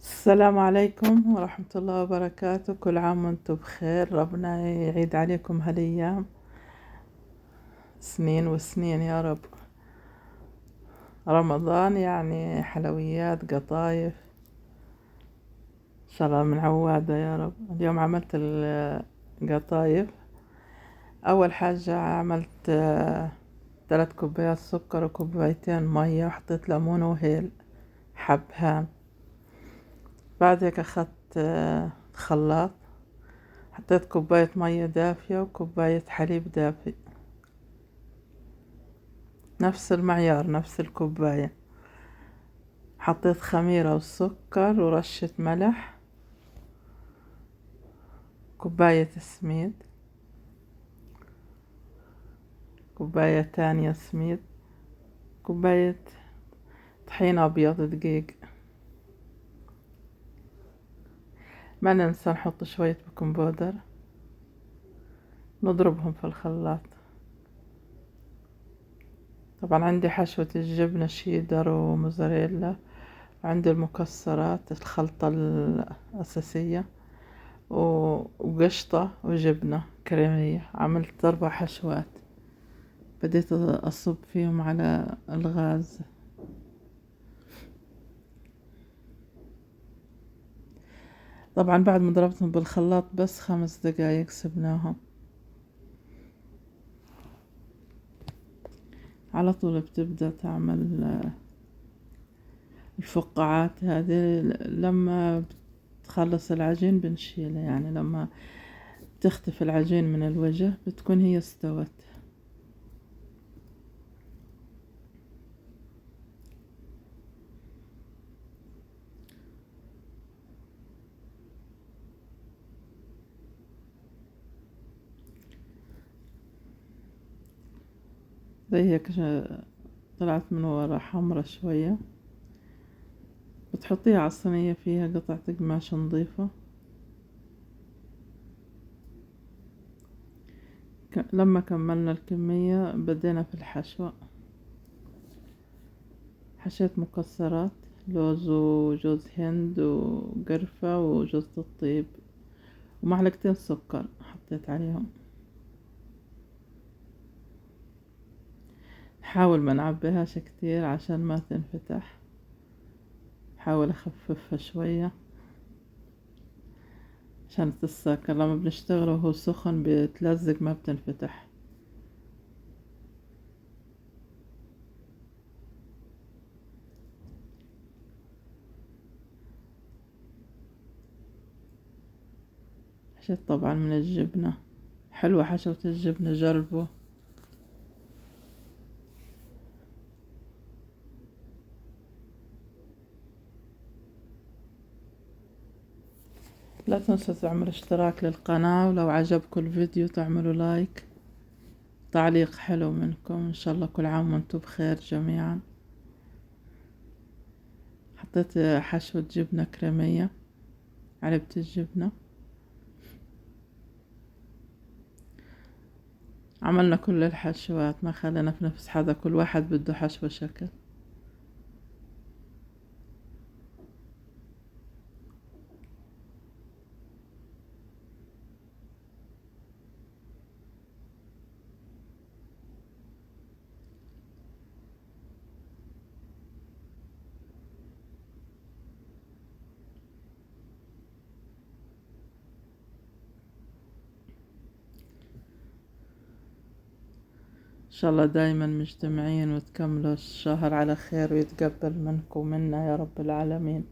السلام عليكم ورحمة الله وبركاته. كل عام وانتم بخير. ربنا يعيد عليكم هالأيام سنين وسنين يا رب. رمضان يعني حلويات قطايف إن شاء الله من عوادة يا رب. اليوم عملت القطايف. أول حاجة عملت 3 كوبايات سكر وكوبايتين مية، وحطيت ليمون وهيل حبهان. بعد هيك أخدت خلاط، حطيت كوباية مية دافية وكوباية حليب دافي، نفس المعيار نفس الكوباية. حطيت خميرة وسكر ورشة ملح، كوباية سميد، كوباية تانية سميد، كوباية طحين أبيض دقيق. ما ننسى نحط شوية بيكنج بودر، نضربهم في الخلاط. طبعا عندي حشوة الجبنة شيدر وموزاريلا، وعندي المكسرات الخلطة الأساسية وقشطة وجبنة كريمية. عملت 4 حشوات، بديت أصب فيهم على الغاز. طبعا بعد ما ضربتهم بالخلاط بس 5 دقايق سبناهم. على طول بتبدأ تعمل الفقاعات هذه. لما بتخلص العجين بنشيلها، يعني لما تختفي العجين من الوجه بتكون هي استوت. زي هيك طلعت من ورا حمرة شوية. بتحطيها على الصينية، فيها قطعة قماش نظيفة. لما كملنا الكمية بدينا في الحشوة. حشيت مكسرات، لوز وجوز هند وقرفة وجوز الطيب، ومعلقتين سكر حطيت عليهم. حاول ما نعبيهاش كتير عشان ما تنفتح، حاول اخففها شوية عشان تتساكر. لما بنشتغل وهو سخن بتلزق ما بتنفتح. حشيت طبعا من الجبنة، حلوة حشوة الجبنة، جربوا. لا تنسوا تعملوا اشتراك للقناة، ولو عجبكم الفيديو تعملوا لايك، تعليق حلو منكم. ان شاء الله كل عام وانتم بخير جميعا. حطيت حشوة جبنة كريمية، علبة الجبنة. عملنا كل الحشوات، ما خلينا في نفس حدا، كل واحد بده حشوة شكل. ان شاء الله دايما مجتمعين وتكملوا الشهر على خير، ويتقبل منكم ومنا يا رب العالمين.